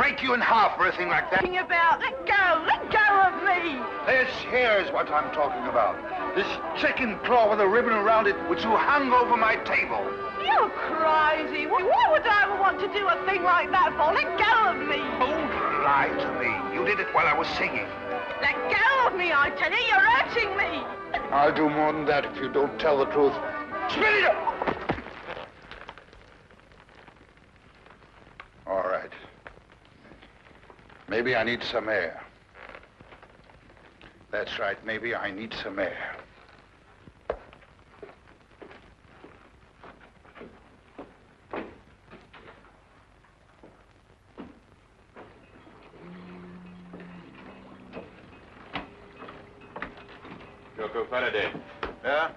break you in half for a thing like that. About, let go of me. This here's what I'm talking about. This chicken claw with a ribbon around it, which you hung over my table. You're crazy. Why would I ever want to do a thing like that for? Let go of me. Don't lie to me. You did it while I was singing. Let go of me, I tell you. You're hurting me. I'll do more than that if you don't tell the truth. Spit it up! All right. Maybe I need some air. That's right, maybe I need some air. Dr. Faraday. Yeah?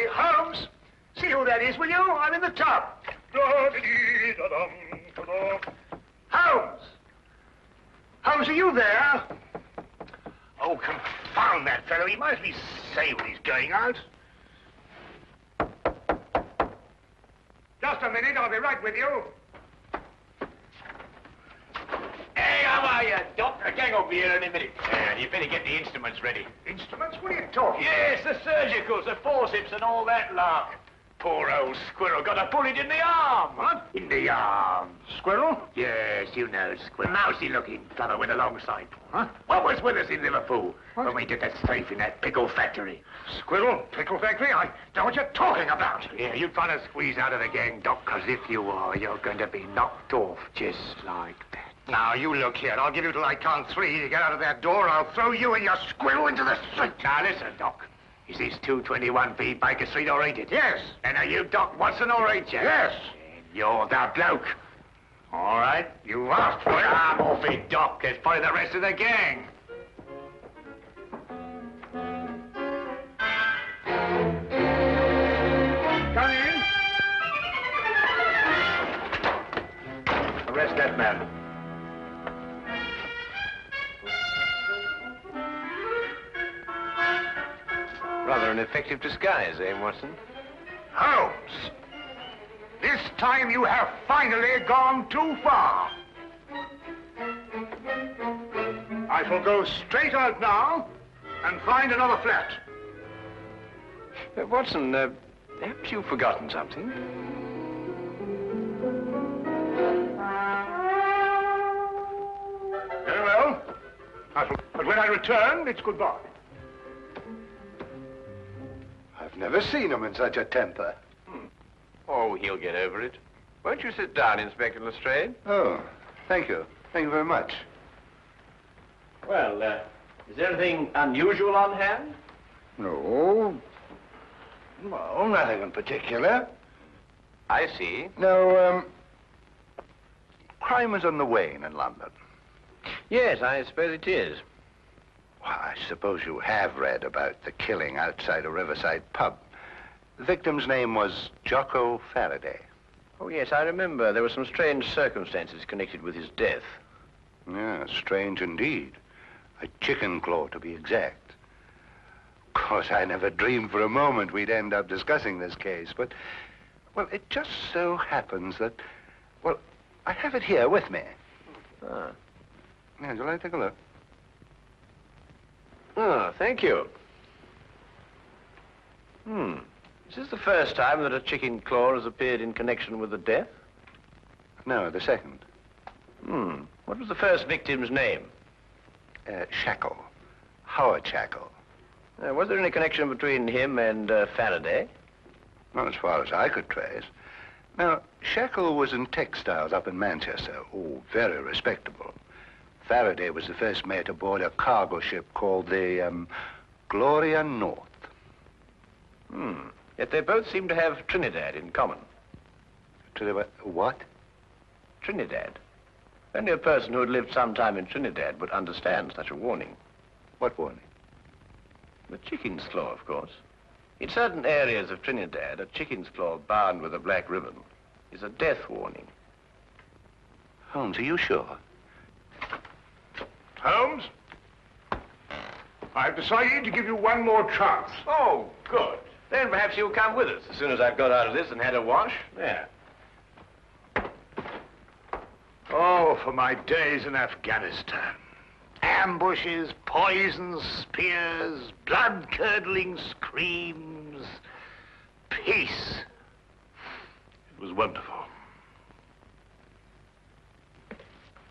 Holmes, see who that is, will you? I'm in the top. Holmes! Holmes, are you there? Oh, confound that fellow. He might be say when he's going out. Just a minute, I'll be right with you. Hey, how are you, Doc? A gang over here any minute. You better get the instruments ready. Instruments? What are you talking? Yes, the surgicals, the forceps and all that lark. Poor old squirrel got a bullet in the arm. What? In the arm. Squirrel? Yes, you know, squirrel. Mousy looking fellow with a long sight. Huh? What was with us in Liverpool when we did that strafe in that pickle factory? Squirrel? Pickle factory? I know what you're talking about. Yeah, you're trying to squeeze out of the gang, Doc, because if you are, you're going to be knocked off just like that. Now, you look here. I'll give you till I count 3 to get out of that door. I'll throw you and your squirrel into the street. Now, listen, Doc. Is this 221B Baker Street or ain't it? Yes. And are you Doc Watson or ain't you? Yes. And you're the bloke. All right, you asked for it. I'm off it, Doc. There's probably the rest of the gang. Come in. Arrest that man. Rather an effective disguise, eh, Watson? Holmes, this time you have finally gone too far. I shall go straight out now and find another flat. Watson, haven't you forgotten something? Very well. But when I return, it's goodbye. I've never seen him in such a temper. Oh, he'll get over it. Won't you sit down, Inspector Lestrade? Oh, thank you. Thank you very much. Well, is there anything unusual on hand? No. Well, nothing in particular. I see. No, crime is on the wane in London. Yes, I suppose it is. Well, I suppose you have read about the killing outside a riverside pub. The victim's name was Jocko Faraday. Oh, yes, I remember. There were some strange circumstances connected with his death. Yeah, strange indeed. A chicken claw, to be exact. Of course, I never dreamed for a moment we'd end up discussing this case, but, well, it just so happens that, well, I have it here with me. Ah. Yeah, would you like to take a look? Oh, thank you. Is this the first time that a chicken claw has appeared in connection with the death? No, the second. What was the first victim's name? Shackle. Howard Shackle. Was there any connection between him and Faraday? Not as far as I could trace. Now, Shackle was in textiles up in Manchester. Oh, very respectable. Faraday was the first mate aboard a cargo ship called the, Gloria North. Yet they both seem to have Trinidad in common. What? Trinidad. Only a person who had lived some time in Trinidad would understand such a warning. What warning? The chicken's claw, of course. In certain areas of Trinidad, a chicken's claw bound with a black ribbon is a death warning. Holmes, are you sure? Holmes? I've decided to give you one more chance. Oh, good. Then perhaps you'll come with us as soon as I've got out of this and had a wash. There. Oh, for my days in Afghanistan. Ambushes, poisons, spears, blood-curdling screams. Peace. It was wonderful.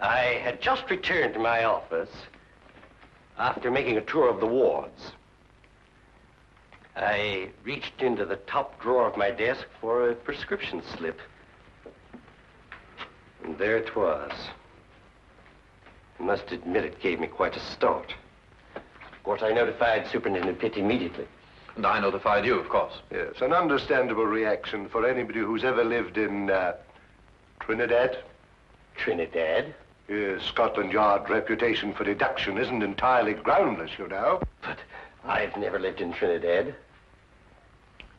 I had just returned to my office after making a tour of the wards. I reached into the top drawer of my desk for a prescription slip. And there it was. I must admit it gave me quite a start. Of course, I notified Superintendent Pitt immediately. And I notified you, of course. Yes, an understandable reaction for anybody who's ever lived in Trinidad. Trinidad? Yes, Scotland Yard's reputation for deduction isn't entirely groundless, you know. But I've never lived in Trinidad.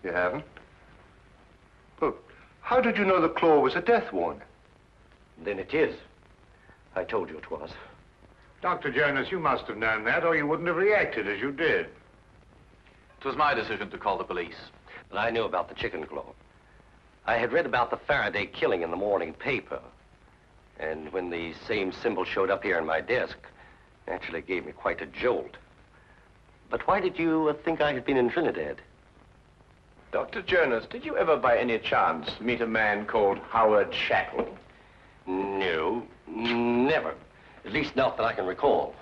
You haven't? Well, how did you know the claw was a death warning? Then it is. I told you it was. Dr. Jonas, you must have known that, or you wouldn't have reacted as you did. It was my decision to call the police. But I knew about the chicken claw. I had read about the Faraday killing in the morning paper. And when the same symbol showed up here on my desk, it actually gave me quite a jolt. But why did you think I had been in Trinidad? Dr. Jonas, did you ever by any chance meet a man called Howard Shackle? No, never. At least not that I can recall.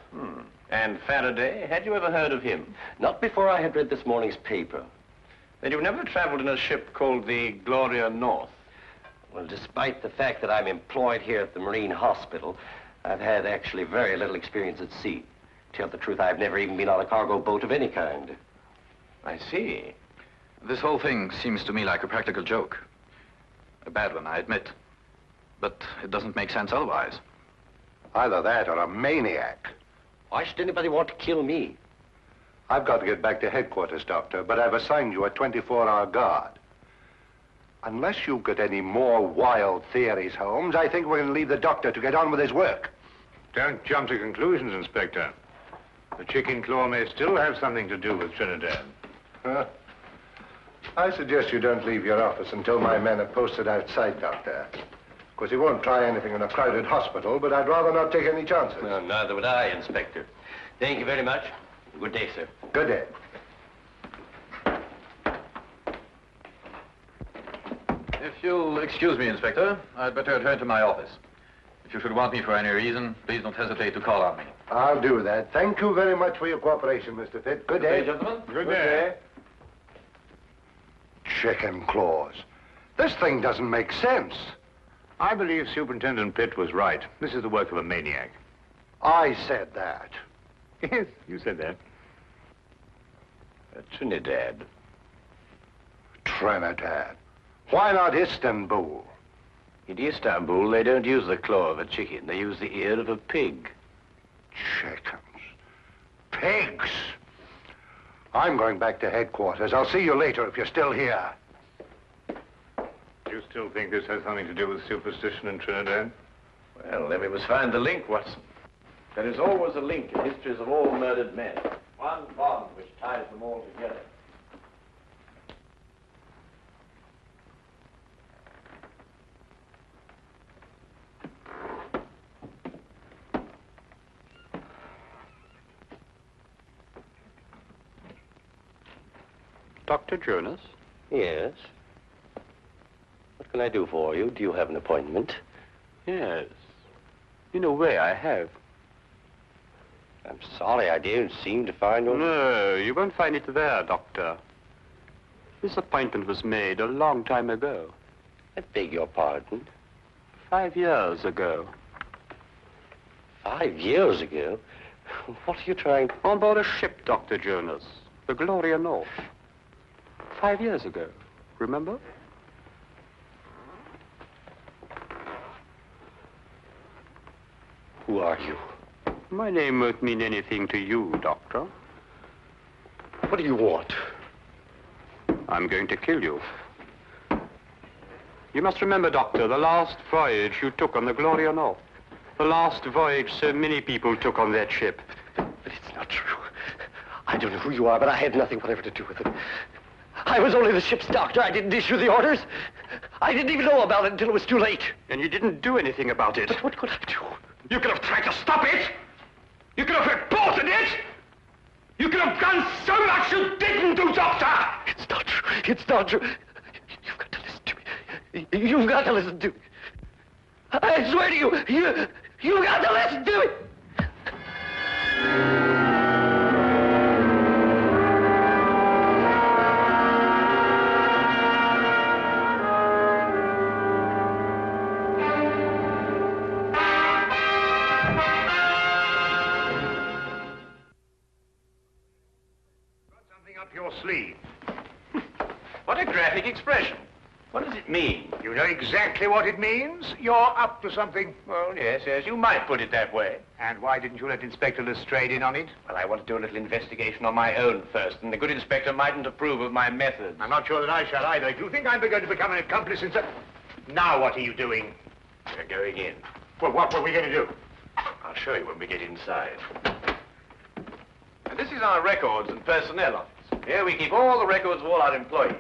And Faraday, had you ever heard of him? Not before I had read this morning's paper. Then you've never traveled in a ship called the Gloria North? Well, despite the fact that I'm employed here at the Marine Hospital, I've had actually very little experience at sea. To tell the truth, I've never even been on a cargo boat of any kind. I see. This whole thing seems to me like a practical joke. A bad one, I admit. But it doesn't make sense otherwise. Either that or a maniac. Why should anybody want to kill me? I've got to get back to headquarters, Doctor, but I've assigned you a 24-hour guard. Unless you've got any more wild theories, Holmes, I think we're going to leave the doctor to get on with his work. Don't jump to conclusions, Inspector. The chicken claw may still have something to do with Trinidad. I suggest you don't leave your office until my men are posted outside, Doctor. Of course, he won't try anything in a crowded hospital, but I'd rather not take any chances. Well, neither would I, Inspector. Thank you very much. Good day, sir. Good day. If you'll excuse me, Inspector, I'd better return to my office. If you should want me for any reason, please don't hesitate to call on me. I'll do that. Thank you very much for your cooperation, Mr. Pitt. Good day. gentlemen. Good day. Chicken claws. This thing doesn't make sense. I believe Superintendent Pitt was right. This is the work of a maniac. I said that. Yes, you said that. Trinidad. Trinidad. Why not Istanbul? In Istanbul, they don't use the claw of a chicken. They use the ear of a pig. Chickens. Pigs. I'm going back to headquarters. I'll see you later if you're still here. Do you still think this has something to do with superstition in Trinidad? Well, then we must find the link, Watson. There is always a link in histories of all murdered men. One bond which ties them all together. Dr. Jonas? Yes. What can I do for you? Do you have an appointment? Yes. In a way, I have. I'm sorry, I didn't seem to find one. No, you won't find it there, Doctor. This appointment was made a long time ago. I beg your pardon. 5 years ago. 5 years ago? What are you trying to... On board a ship, Dr. Jonas. The Gloria North. 5 years ago. Remember? Who are you? My name won't mean anything to you, Doctor. What do you want? I'm going to kill you. You must remember, Doctor, the last voyage you took on the Gloria North. The last voyage so many people took on that ship. But it's not true. I don't know who you are, but I had nothing whatever to do with it. I was only the ship's doctor. I didn't issue the orders. I didn't even know about it until it was too late. And you didn't do anything about it. But what could I do? You could have tried to stop it. You could have reported it. You could have done so much you didn't do, Doctor. It's not true. It's not true. You've got to listen to me. You've got to listen to me. I swear to you, you've got to listen to me. Your sleeve. What a graphic expression. What does it mean? You know exactly what it means. You're up to something. Well, yes, you might put it that way. And why didn't you let Inspector Lestrade in on it? Well, I want to do a little investigation on my own first, and the good inspector mightn't approve of my methods. I'm not sure that I shall either. If you think I'm going to become an accomplice in such... Now what are you doing? We're going in. Well, what were we going to do? I'll show you when we get inside. And this is our records and personnel office. Here we keep all the records of all our employees.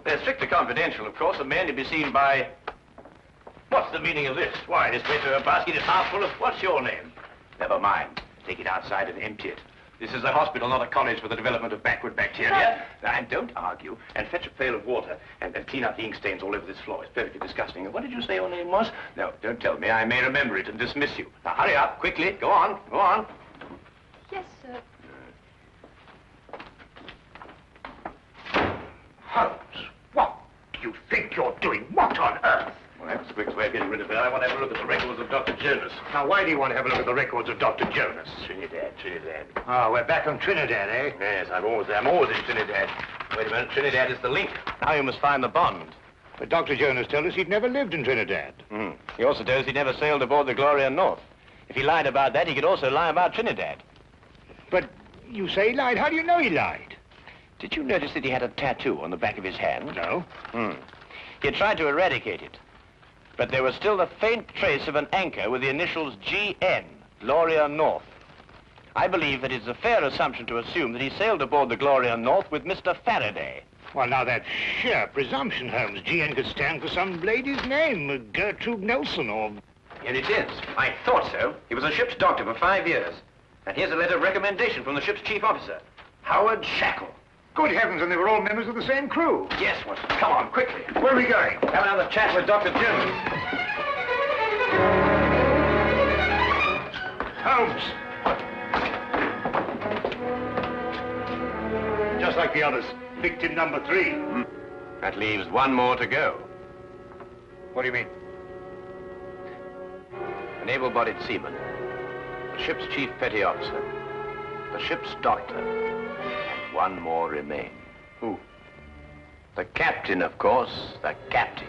They're strictly confidential, of course, and may only be seen by... What's the meaning of this? Why, this bit of a basket is half full of... What's your name? Never mind. Take it outside and empty it. This is a hospital, not a college for the development of backward bacteria. And don't argue, and fetch a pail of water, and clean up the ink stains all over this floor. It's perfectly disgusting. And what did you say your name was? No, don't tell me. I may remember it and dismiss you. Now, hurry up, quickly. Go on, go on. Yes, sir. Holmes, what do you think you're doing? What on earth? Well, that's the quickest way of getting rid of her. I want to have a look at the records of Dr. Jonas. Now, why do you want to have a look at the records of Dr. Jonas? Trinidad. Oh, we're back on Trinidad, eh? Yes, I'm always in Trinidad. Wait a minute, Trinidad is the link. Now you must find the bond. But Dr. Jonas told us he'd never lived in Trinidad. He also told us he never sailed aboard the Gloria North. If he lied about that, he could also lie about Trinidad. But you say he lied. How do you know he lied? Did you notice that he had a tattoo on the back of his hand? No. He had tried to eradicate it. But there was still a faint trace of an anchor with the initials GN, Gloria North. I believe that it's a fair assumption to assume that he sailed aboard the Gloria North with Mr. Faraday. Well, now, that's sheer presumption, Holmes. GN could stand for some lady's name, Gertrude Nelson, or... Here it is. I thought so. He was a ship's doctor for 5 years. And here's a letter of recommendation from the ship's chief officer, Howard Shackle. Good heavens, and they were all members of the same crew. Yes, Watson. Come on, quickly. Where are we going? Have another chat with Dr. Jones. Holmes! Just like the others. Victim number 3. That leaves one more to go. What do you mean? An able-bodied seaman, the ship's chief petty officer, the ship's doctor, and one more remain. Who? The captain, of course, the captain.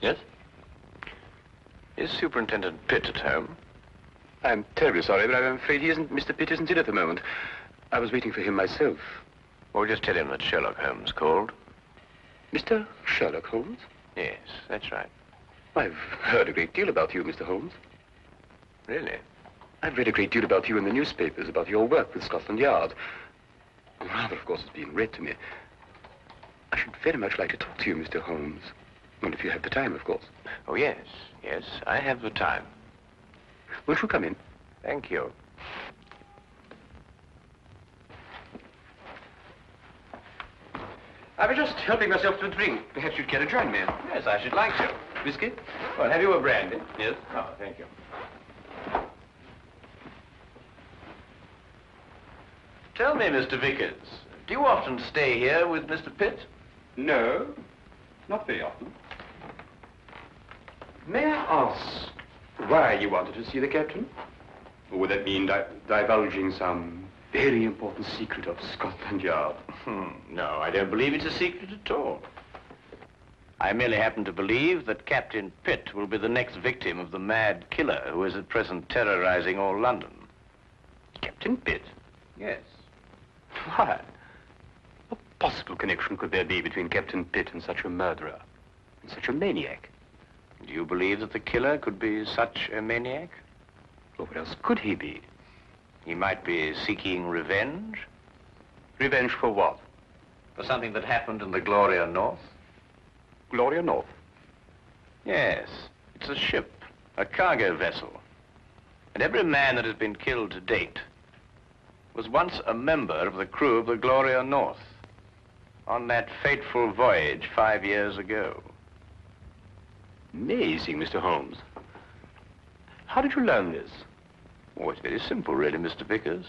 Yes? Is Superintendent Pitt at home? I'm terribly sorry, but I'm afraid Mr. Pitt isn't in at the moment. I was waiting for him myself. Well, just tell him that Sherlock Holmes called. Mr. Sherlock Holmes? Yes, that's right. I've heard a great deal about you, Mr. Holmes. Really? I've read a great deal about you in the newspapers, about your work with Scotland Yard. Rather, of course, it's been read to me. I should very much like to talk to you, Mr. Holmes. Well, if you have the time, of course. Oh, yes. Yes, I have the time. Won't you come in? Thank you. I was just helping myself to a drink. Perhaps you'd care to join me. Yes, I should like to. Whiskey? Well, have you a brandy? Yes. Oh, thank you. Tell me, Mr. Vickers, do you often stay here with Mr. Pitt? No, not very often. May I ask why you wanted to see the captain? Or would that mean divulging some very important secret of Scotland Yard? No, I don't believe it's a secret at all. I merely happen to believe that Captain Pitt will be the next victim of the mad killer who is at present terrorizing all London. Captain Pitt? Yes. Why? What possible connection could there be between Captain Pitt and such a murderer, and such a maniac? Do you believe that the killer could be such a maniac? Well, what else could he be? He might be seeking revenge. Revenge for what? For something that happened in the Gloria North. Gloria North? Yes. It's a ship, a cargo vessel. And every man that has been killed to date was once a member of the crew of the Gloria North on that fateful voyage 5 years ago. Amazing, Mr. Holmes. How did you learn this? Oh, it's very simple, really, Mr. Vickers.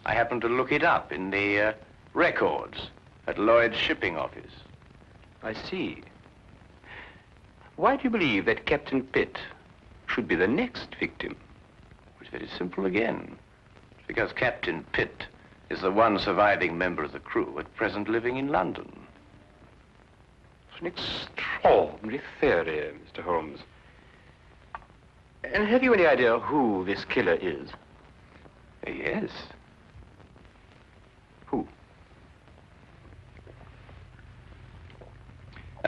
I happened to look it up in the records at Lloyd's shipping office. I see. Why do you believe that Captain Pitt should be the next victim? It's very simple again. It's because Captain Pitt is the one surviving member of the crew at present living in London. It's an extraordinary theory, Mr. Holmes. And have you any idea who this killer is? Yes. Who?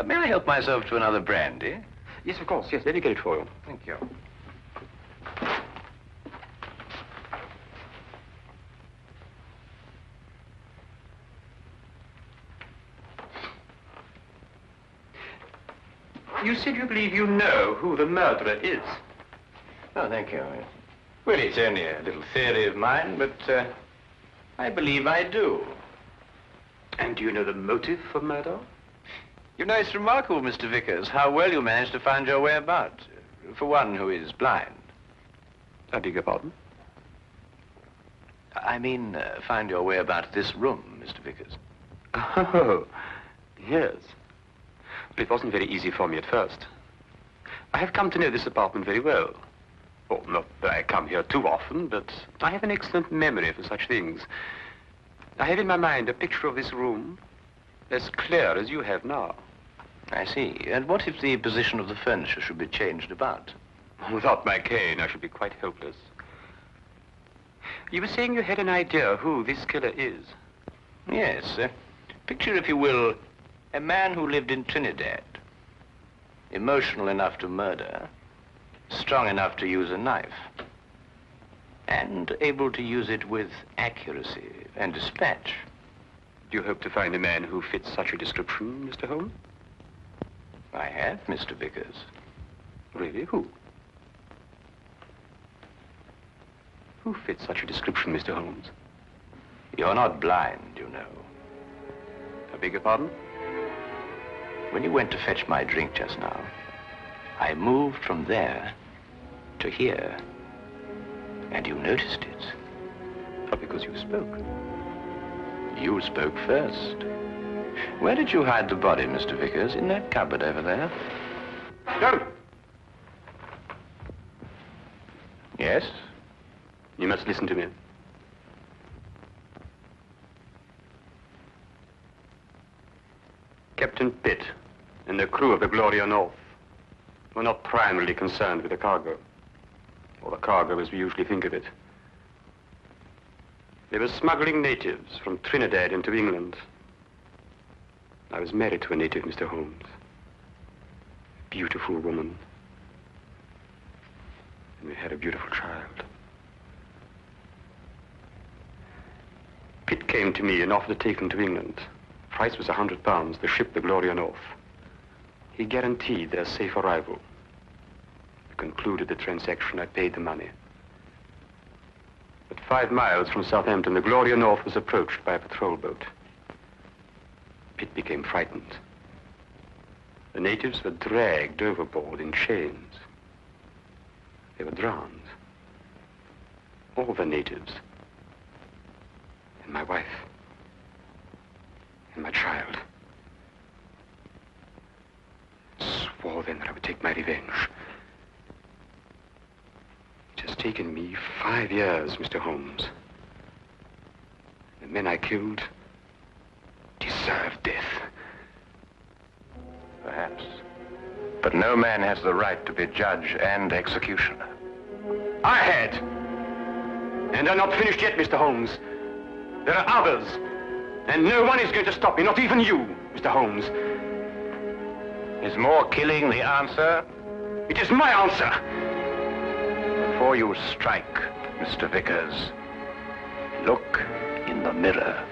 May I help myself to another brandy? Yes, of course. Yes, let me get it for you. Thank you. You said you believe you know who the murderer is. Oh, thank you. Well, it's only a little theory of mine, but I believe I do. And do you know the motive for murder? You know, it's remarkable, Mr. Vickers, how well you managed to find your way about, for one who is blind. I beg your pardon? I mean, find your way about this room, Mr. Vickers. Oh, yes. But it wasn't very easy for me at first. I have come to know this apartment very well. Oh, not that I come here too often, but I have an excellent memory for such things. I have in my mind a picture of this room as clear as you have now. I see. And what if the position of the furniture should be changed about? Without my cane, I should be quite helpless. You were saying you had an idea who this killer is. Yes. Picture, if you will, a man who lived in Trinidad. Emotional enough to murder, strong enough to use a knife, and able to use it with accuracy and dispatch. Do you hope to find a man who fits such a description, Mr. Holmes? I have, Mr. Vickers. Really? Who? Who fits such a description, Mr. Holmes? You're not blind, you know. I beg your pardon? When you went to fetch my drink just now, I moved from there to here, and you noticed it. Oh, because you spoke. You spoke first. Where did you hide the body, Mr. Vickers? In that cupboard over there? No! Yes? You must listen to me. Captain Pitt and the crew of the Gloria North were not primarily concerned with the cargo, or the cargo as we usually think of it. They were smuggling natives from Trinidad into England. I was married to a native, Mr. Holmes. A beautiful woman. And we had a beautiful child. Pitt came to me and offered to take them to England. Price was £100, the ship, the Gloria North. He guaranteed their safe arrival. We concluded the transaction. I paid the money. But 5 miles from Southampton, the Gloria North was approached by a patrol boat. Pitt became frightened. The natives were dragged overboard in chains. They were drowned. All the natives. And my wife. And my child. Swore then that I would take my revenge. It has taken me 5 years, Mr. Holmes. The men I killed deserved death. Perhaps. But no man has the right to be judge and executioner. I had. And I'm not finished yet, Mr. Holmes. There are others. And no one is going to stop me, not even you, Mr. Holmes. Is more killing the answer? It is my answer. Before you strike, Mr. Vickers, look in the mirror.